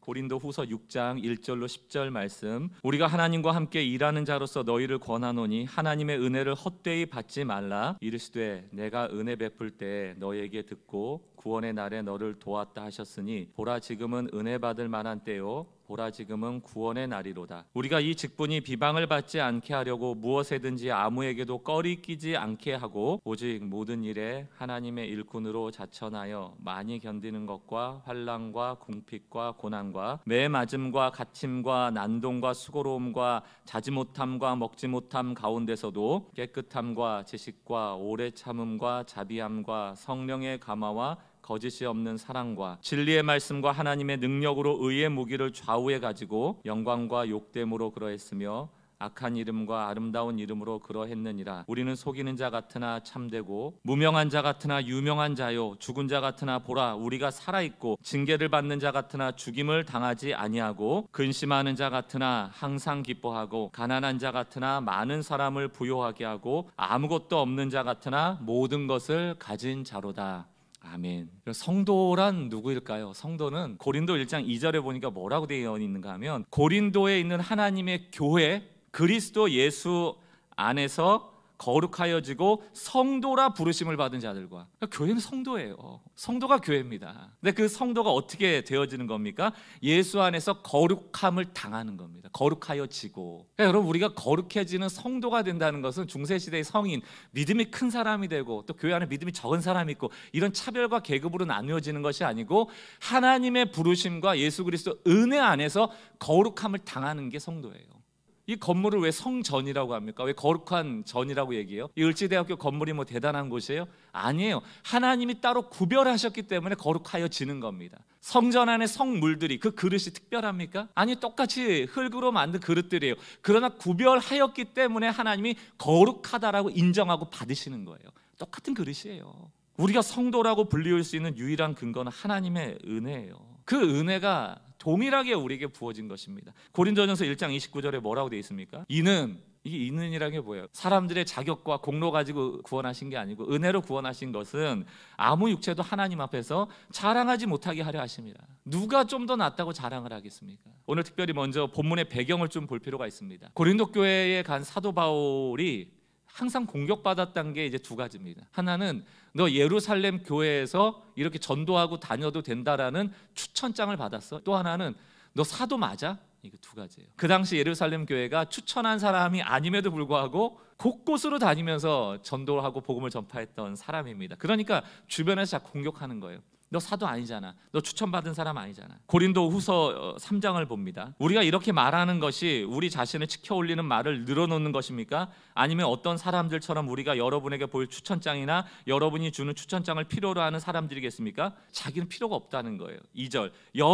고린도후서 6장 1절로 10절 말씀, 우리가 하나님과 함께 일하는 자로서 너희를 권하노니 하나님의 은혜를 헛되이 받지 말라. 이르시되 내가 은혜 베풀 때 너희에게 듣고 구원의 날에 너를 도왔다 하셨으니 보라 지금은 은혜 받을 만한 때요 보라 지금은 구원의 날이로다. 우리가 이 직분이 비방을 받지 않게 하려고 무엇에든지 아무에게도 꺼리 끼지 않게 하고 오직 모든 일에 하나님의 일꾼으로 자천하여 많이 견디는 것과 환난과 궁핍과 고난과 매 맞음과 갇힘과 난동과 수고로움과 자지 못함과 먹지 못함 가운데서도 깨끗함과 지식과 오래 참음과 자비함과 성령의 감화와 거짓이 없는 사랑과 진리의 말씀과 하나님의 능력으로 의의 무기를 좌우에 가지고 영광과 욕됨으로 그러했으며 악한 이름과 아름다운 이름으로 그러했느니라. 우리는 속이는 자 같으나 참되고 무명한 자 같으나 유명한 자요 죽은 자 같으나 보라 우리가 살아있고 징계를 받는 자 같으나 죽임을 당하지 아니하고 근심하는 자 같으나 항상 기뻐하고 가난한 자 같으나 많은 사람을 부요하게 하고 아무것도 없는 자 같으나 모든 것을 가진 자로다. 아멘. 성도란 누구일까요? 성도는 고린도 1장 2절에 보니까 뭐라고 되어 있는가 하면 고린도에 있는 하나님의 교회 그리스도 예수 안에서 거룩하여지고 성도라 부르심을 받은 자들과. 그러니까 교회는 성도예요. 성도가 교회입니다. 근데 그 성도가 어떻게 되어지는 겁니까? 예수 안에서 거룩함을 당하는 겁니다. 거룩하여지고. 그러니까 여러분 우리가 거룩해지는 성도가 된다는 것은 중세시대의 성인, 믿음이 큰 사람이 되고 또 교회 안에 믿음이 적은 사람이 있고 이런 차별과 계급으로 나누어지는 것이 아니고 하나님의 부르심과 예수 그리스도 은혜 안에서 거룩함을 당하는 게 성도예요. 이 건물을 왜 성전이라고 합니까? 왜 거룩한 전이라고 얘기해요? 이 을지대학교 건물이 뭐 대단한 곳이에요? 아니에요. 하나님이 따로 구별하셨기 때문에 거룩하여지는 겁니다. 성전 안에 성물들이 그 그릇이 특별합니까? 아니 똑같이 흙으로 만든 그릇들이에요. 그러나 구별하였기 때문에 하나님이 거룩하다라고 인정하고 받으시는 거예요. 똑같은 그릇이에요. 우리가 성도라고 불리울 수 있는 유일한 근거는 하나님의 은혜예요. 그 은혜가 동일하게 우리에게 부어진 것입니다. 고린도전서 1장 29절에 뭐라고 되어 있습니까? 이는, 이게 이는이라는 게 뭐예요? 사람들의 자격과 공로 가지고 구원하신 게 아니고 은혜로 구원하신 것은 아무 육체도 하나님 앞에서 자랑하지 못하게 하려 하십니다. 누가 좀 더 낫다고 자랑을 하겠습니까? 오늘 특별히 먼저 본문의 배경을 좀 볼 필요가 있습니다. 고린도 교회에 간 사도 바울이 항상 공격받았던 게 이제 두 가지입니다. 하나는 너 예루살렘 교회에서 이렇게 전도하고 다녀도 된다라는 추천장을 받았어. 또 하나는 너 사도 맞아? 이거 두 가지예요. 그 당시 예루살렘 교회가 추천한 사람이 아님에도 불구하고 곳곳으로 다니면서 전도하고 복음을 전파했던 사람입니다. 그러니까 주변에서 자꾸 공격하는 거예요. 너 사도 아니잖아. 너 추천받은 사람 아니잖아. 고린도 후서 3장을 봅니다. 우리가 이렇게 말하는 것이 우리 자신을 치켜 올리는 말을 늘어놓는 것입니까? 아니면 어떤 사람들처럼 우리가 여러분에게 보일 추천장이나 여러분이 주는 추천장을 필요로 하는 사람들이겠습니까? 자기는 필요가 없다는 거예요. 2절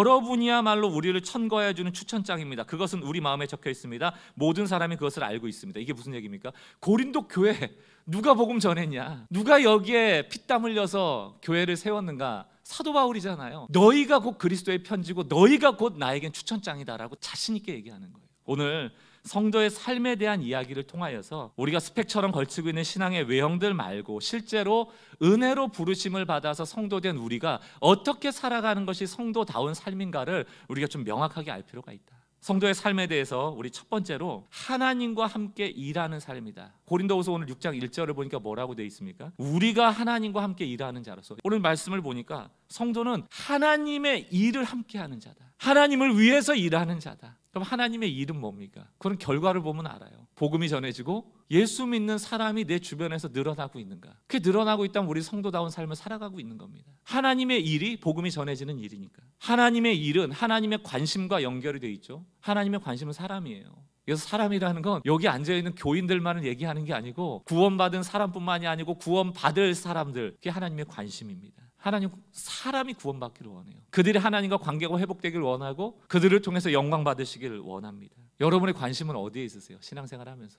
여러분이야말로 우리를 천거해 주는 추천장입니다. 그것은 우리 마음에 적혀 있습니다. 모든 사람이 그것을 알고 있습니다. 이게 무슨 얘기입니까? 고린도 교회 누가 복음 전했냐? 누가 여기에 피땀 흘려서 교회를 세웠는가? 사도 바울이잖아요. 너희가 곧 그리스도의 편지고 너희가 곧 나에겐 추천장이다라고 자신 있게 얘기하는 거예요. 오늘 성도의 삶에 대한 이야기를 통하여서 우리가 스펙처럼 걸치고 있는 신앙의 외형들 말고 실제로 은혜로 부르심을 받아서 성도된 우리가 어떻게 살아가는 것이 성도다운 삶인가를 우리가 좀 명확하게 알 필요가 있다. 성도의 삶에 대해서 우리 첫 번째로 하나님과 함께 일하는 삶이다. 고린도후서 오늘 6장 1절을 보니까 뭐라고 되어 있습니까? 우리가 하나님과 함께 일하는 자로서. 오늘 말씀을 보니까 성도는 하나님의 일을 함께 하는 자다. 하나님을 위해서 일하는 자다. 그럼 하나님의 일은 뭡니까? 그런 결과를 보면 알아요. 복음이 전해지고 예수 믿는 사람이 내 주변에서 늘어나고 있는가? 그게 늘어나고 있다면 우리 성도다운 삶을 살아가고 있는 겁니다. 하나님의 일이 복음이 전해지는 일이니까. 하나님의 일은 하나님의 관심과 연결이 되어 있죠. 하나님의 관심은 사람이에요. 그래서 사람이라는 건 여기 앉아있는 교인들만을 얘기하는 게 아니고 구원받은 사람뿐만이 아니고 구원받을 사람들, 그게 하나님의 관심입니다. 하나님 사람이 구원받기를 원해요. 그들이 하나님과 관계가 회복되기를 원하고 그들을 통해서 영광 받으시기를 원합니다. 여러분의 관심은 어디에 있으세요? 신앙생활하면서.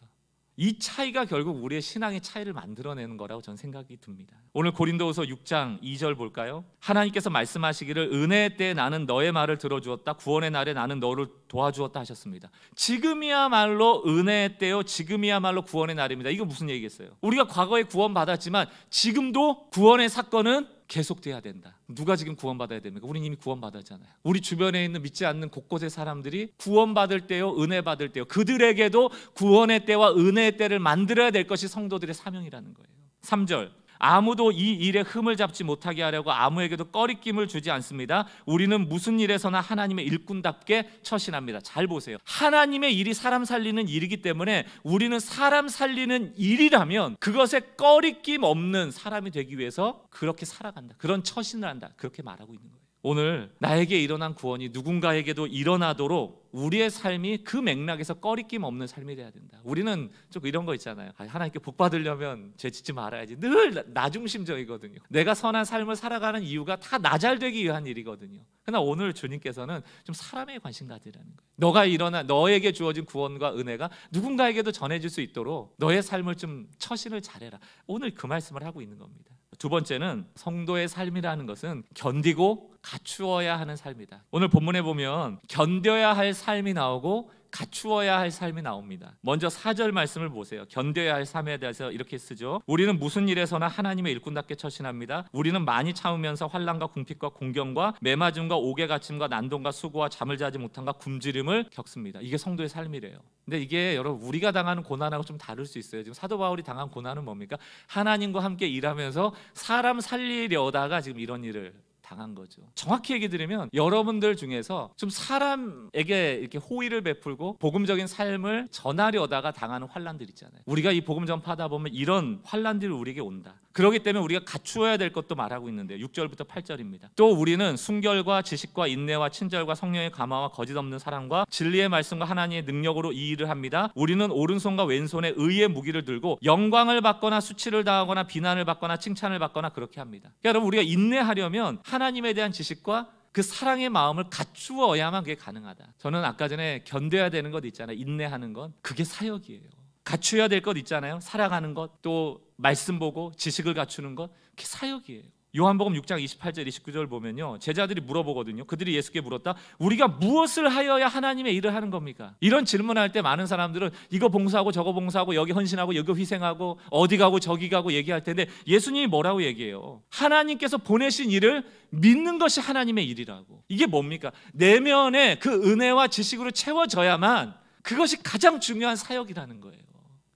이 차이가 결국 우리의 신앙의 차이를 만들어내는 거라고 저는 생각이 듭니다. 오늘 고린도후서 6장 2절 볼까요? 하나님께서 말씀하시기를 은혜의 때에 나는 너의 말을 들어주었다. 구원의 날에 나는 너를 도와주었다 하셨습니다. 지금이야말로 은혜의 때요, 지금이야말로 구원의 날입니다. 이거 무슨 얘기겠어요? 우리가 과거에 구원받았지만 지금도 구원의 사건은 계속돼야 된다. 누가 지금 구원받아야 됩니까? 우린 이미 구원받았잖아요. 우리 주변에 있는 믿지 않는 곳곳의 사람들이 구원받을 때요, 은혜 받을 때요, 그들에게도 구원의 때와 은혜의 때를 만들어야 될 것이 성도들의 사명이라는 거예요. 3절, 아무도 이 일에 흠을 잡지 못하게 하려고 아무에게도 꺼리낌을 주지 않습니다. 우리는 무슨 일에서나 하나님의 일꾼답게 처신합니다. 잘 보세요. 하나님의 일이 사람 살리는 일이기 때문에 우리는 사람 살리는 일이라면 그것에 꺼리낌 없는 사람이 되기 위해서 그렇게 살아간다, 그런 처신을 한다, 그렇게 말하고 있는 거예요. 오늘 나에게 일어난 구원이 누군가에게도 일어나도록 우리의 삶이 그 맥락에서 꺼리낌 없는 삶이 돼야 된다. 우리는 좀 이런 거 있잖아요. 하나님께 복 받으려면 죄 짓지 말아야지. 늘 나 중심적이거든요. 내가 선한 삶을 살아가는 이유가 다 나 잘 되기 위한 일이거든요. 그러나 오늘 주님께서는 좀 사람에 관심 가지라는 거예요. 너에게 주어진 구원과 은혜가 누군가에게도 전해질 수 있도록 너의 삶을 좀 처신을 잘해라. 오늘 그 말씀을 하고 있는 겁니다. 두 번째는 성도의 삶이라는 것은 견디고 갖추어야 하는 삶이다. 오늘 본문에 보면 견뎌야 할 삶이 나오고 갖추어야 할 삶이 나옵니다. 먼저 4절 말씀을 보세요. 견뎌야 할 삶에 대해서 이렇게 쓰죠. 우리는 무슨 일에서나 하나님의 일꾼답게 처신합니다. 우리는 많이 참으면서 환난과 궁핍과 공경과 매맞음과 옥에 갇힘과 난동과 수고와 잠을 자지 못함과 굶주림을 겪습니다. 이게 성도의 삶이래요. 근데 이게 여러분 우리가 당하는 고난하고 좀 다를 수 있어요. 지금 사도 바울이 당한 고난은 뭡니까? 하나님과 함께 일하면서 사람 살리려다가 지금 이런 일을 당한 거죠. 정확히 얘기 드리면 여러분들 중에서 좀 사람에게 이렇게 호의를 베풀고 복음적인 삶을 전하려다가 당하는 환난들 있잖아요. 우리가 이 복음 전파하다 보면 이런 환난들이 우리에게 온다. 그렇기 때문에 우리가 갖추어야 될 것도 말하고 있는데요. 6절부터 8절입니다. 또 우리는 순결과 지식과 인내와 친절과 성령의 감화와 거짓 없는 사랑과 진리의 말씀과 하나님의 능력으로 이 일을 합니다. 우리는 오른손과 왼손에 의의 무기를 들고 영광을 받거나 수치를 당하거나 비난을 받거나 칭찬을 받거나 그렇게 합니다. 그러니까 여러분 우리가 인내하려면 하나님에 대한 지식과 그 사랑의 마음을 갖추어야만 그게 가능하다. 저는 아까 전에 견뎌야 되는 것 있잖아요. 인내하는 것, 그게 사역이에요. 갖추어야 될 것 있잖아요. 살아가는 것, 또 말씀 보고 지식을 갖추는 것, 그게 사역이에요. 요한복음 6장 28절 29절 보면요, 제자들이 물어보거든요. 그들이 예수께 물었다. 우리가 무엇을 하여야 하나님의 일을 하는 겁니까? 이런 질문할 때 많은 사람들은 이거 봉사하고 저거 봉사하고 여기 헌신하고 여기 희생하고 어디 가고 저기 가고 얘기할 텐데 예수님이 뭐라고 얘기해요? 하나님께서 보내신 일을 믿는 것이 하나님의 일이라고. 이게 뭡니까? 내면에 그 은혜와 지식으로 채워져야만 그것이 가장 중요한 사역이라는 거예요.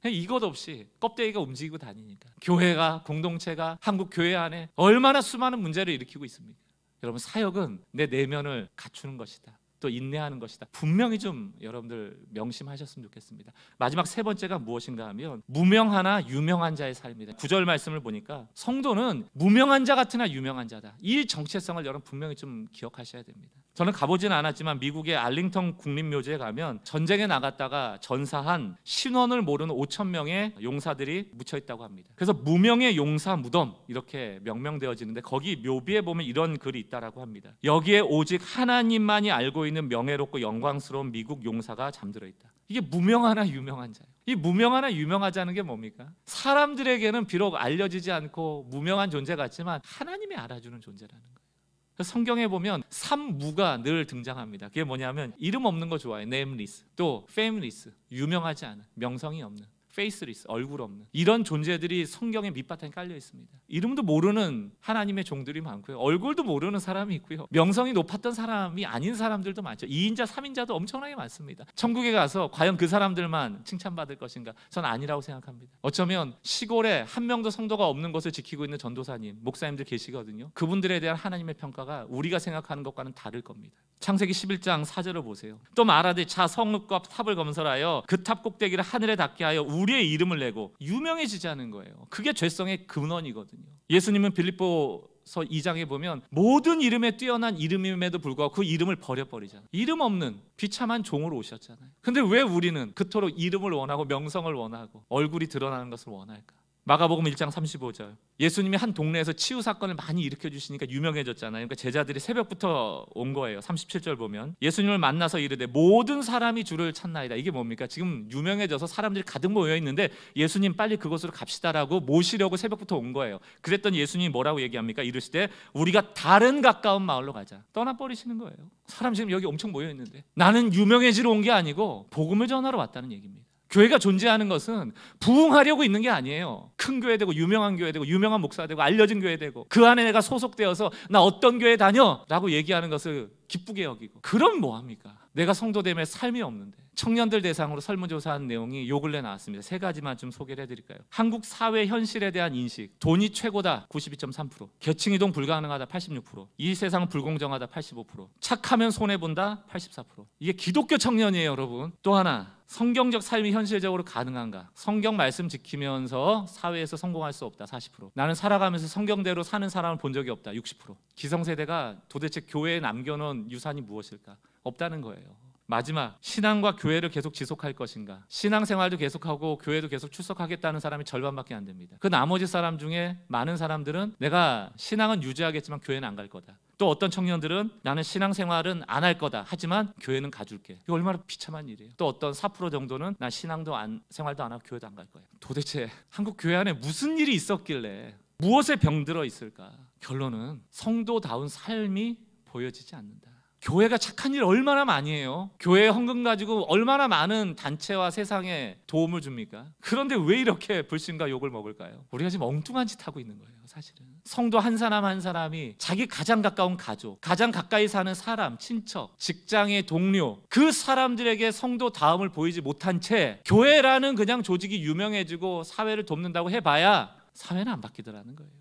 이것 없이 껍데기가 움직이고 다니니까 교회가, 공동체가, 한국 교회 안에 얼마나 수많은 문제를 일으키고 있습니까? 여러분 사역은 내 내면을 갖추는 것이다, 또 인내하는 것이다. 분명히 좀 여러분들 명심하셨으면 좋겠습니다. 마지막 세 번째가 무엇인가 하면 무명하나 유명한 자의 삶이다. 9절 말씀을 보니까 성도는 무명한 자 같으나 유명한 자다. 이 정체성을 여러분 분명히 좀 기억하셔야 됩니다. 저는 가보지는 않았지만 미국의 알링턴 국립묘지에 가면 전쟁에 나갔다가 전사한 신원을 모르는 5,000명의 용사들이 묻혀 있다고 합니다. 그래서 무명의 용사 무덤 이렇게 명명되어지는데 거기 묘비에 보면 이런 글이 있다라고 합니다. 여기에 오직 하나님만이 알고 있는 명예롭고 영광스러운 미국 용사가 잠들어 있다. 이게 무명하나 유명한 자예요. 이 무명하나 유명하자는 게 뭡니까? 사람들에게는 비록 알려지지 않고 무명한 존재 같지만 하나님이 알아주는 존재라는 거예요. 성경에 보면 삼무가 늘 등장합니다. 그게 뭐냐면 이름 없는 거 좋아해. nameless, 또 fameless, 유명하지 않은, 명성이 없는, faceless, 얼굴 없는 이런 존재들이 성경의 밑바탕에 깔려 있습니다. 이름도 모르는 하나님의 종들이 많고요, 얼굴도 모르는 사람이 있고요, 명성이 높았던 사람이 아닌 사람들도 많죠. 2인자, 3인자도 엄청나게 많습니다. 천국에 가서 과연 그 사람들만 칭찬받을 것인가? 전 아니라고 생각합니다. 어쩌면 시골에 한 명도 성도가 없는 것을 지키고 있는 전도사님, 목사님들 계시거든요. 그분들에 대한 하나님의 평가가 우리가 생각하는 것과는 다를 겁니다. 창세기 11장 4절을 보세요. 또 말하되 자 성읍과 탑을 건설하여 그 탑 꼭대기를 하늘에 닿게 하여 우리의 이름을 내고 유명해지자는 거예요. 그게 죄성의 근원이거든요. 예수님은 빌립보서 2장에 보면 모든 이름에 뛰어난 이름임에도 불구하고 그 이름을 버려버리잖아요. 이름 없는 비참한 종으로 오셨잖아요. 근데 왜 우리는 그토록 이름을 원하고 명성을 원하고 얼굴이 드러나는 것을 원할까? 마가복음 1장 35절, 예수님이 한 동네에서 치유 사건을 많이 일으켜 주시니까 유명해졌잖아요. 그러니까 제자들이 새벽부터 온 거예요. 37절 보면 예수님을 만나서 이르되 모든 사람이 주를 찾나이다. 이게 뭡니까? 지금 유명해져서 사람들이 가득 모여 있는데 예수님 빨리 그곳으로 갑시다라고 모시려고 새벽부터 온 거예요. 그랬더니 예수님이 뭐라고 얘기합니까? 이르시되 우리가 다른 가까운 마을로 가자. 떠나버리시는 거예요. 사람 지금 여기 엄청 모여 있는데 나는 유명해지러 온 게 아니고 복음을 전하러 왔다는 얘기입니다. 교회가 존재하는 것은 부흥하려고 있는 게 아니에요. 큰 교회 되고 유명한 교회 되고 유명한 목사 되고 알려진 교회 되고 그 안에 내가 소속되어서 나 어떤 교회 다녀 라고 얘기하는 것을 기쁘게 여기고, 그럼 뭐합니까? 내가 성도됨의 삶이 없는데. 청년들 대상으로 설문조사한 내용이 요 근래 나왔습니다. 세 가지만 좀 소개를 해드릴까요? 한국 사회 현실에 대한 인식. 돈이 최고다 92.3%, 계층이동 불가능하다 86%, 이 세상 불공정하다 85%, 착하면 손해본다 84%. 이게 기독교 청년이에요, 여러분. 또 하나, 성경적 삶이 현실적으로 가능한가? 성경 말씀 지키면서 사회에서 성공할 수 없다 40%. 나는 살아가면서 성경대로 사는 사람을 본 적이 없다 60%. 기성세대가 도대체 교회에 남겨놓은 유산이 무엇일까? 없다는 거예요. 마지막, 신앙과 교회를 계속 지속할 것인가? 신앙생활도 계속하고 교회도 계속 출석하겠다는 사람이 절반밖에 안 됩니다. 그 나머지 사람 중에 많은 사람들은 내가 신앙은 유지하겠지만 교회는 안 갈 거다. 또 어떤 청년들은 나는 신앙생활은 안 할 거다, 하지만 교회는 가줄게. 이거 얼마나 비참한 일이에요. 또 어떤 4% 정도는 난 신앙도 생활도 안 하고 교회도 안 갈 거예요. 도대체 한국 교회 안에 무슨 일이 있었길래, 무엇에 병들어 있을까? 결론은 성도다운 삶이 보여지지 않는다. 교회가 착한 일 얼마나 많이 해요. 교회에 헌금 가지고 얼마나 많은 단체와 세상에 도움을 줍니까? 그런데 왜 이렇게 불신과 욕을 먹을까요? 우리가 지금 엉뚱한 짓 하고 있는 거예요. 사실은 성도 한 사람 한 사람이 자기 가장 가까운 가족, 가장 가까이 사는 사람, 친척, 직장의 동료, 그 사람들에게 성도 다움을 보이지 못한 채 교회라는 그냥 조직이 유명해지고 사회를 돕는다고 해봐야 사회는 안 바뀌더라는 거예요.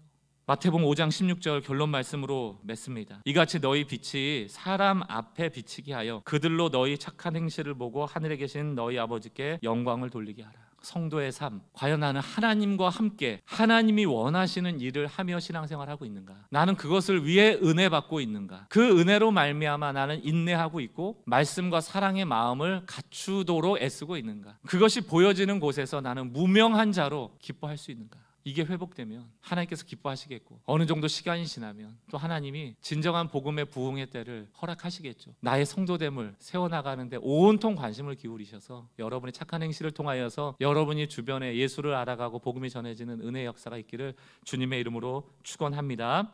마태복음 5장 16절 결론 말씀으로 맺습니다. 이같이 너희 빛이 사람 앞에 비치게 하여 그들로 너희 착한 행실을 보고 하늘에 계신 너희 아버지께 영광을 돌리게 하라. 성도의 삶, 과연 나는 하나님과 함께 하나님이 원하시는 일을 하며 신앙생활하고 있는가? 나는 그것을 위해 은혜 받고 있는가? 그 은혜로 말미암아 나는 인내하고 있고 말씀과 사랑의 마음을 갖추도록 애쓰고 있는가? 그것이 보여지는 곳에서 나는 무명한 자로 기뻐할 수 있는가? 이게 회복되면 하나님께서 기뻐하시겠고, 어느 정도 시간이 지나면 또 하나님이 진정한 복음의 부흥의 때를 허락하시겠죠. 나의 성도됨을 세워나가는데 온통 관심을 기울이셔서 여러분의 착한 행실을 통하여서 여러분이 주변에 예수를 알아가고 복음이 전해지는 은혜의 역사가 있기를 주님의 이름으로 축원합니다.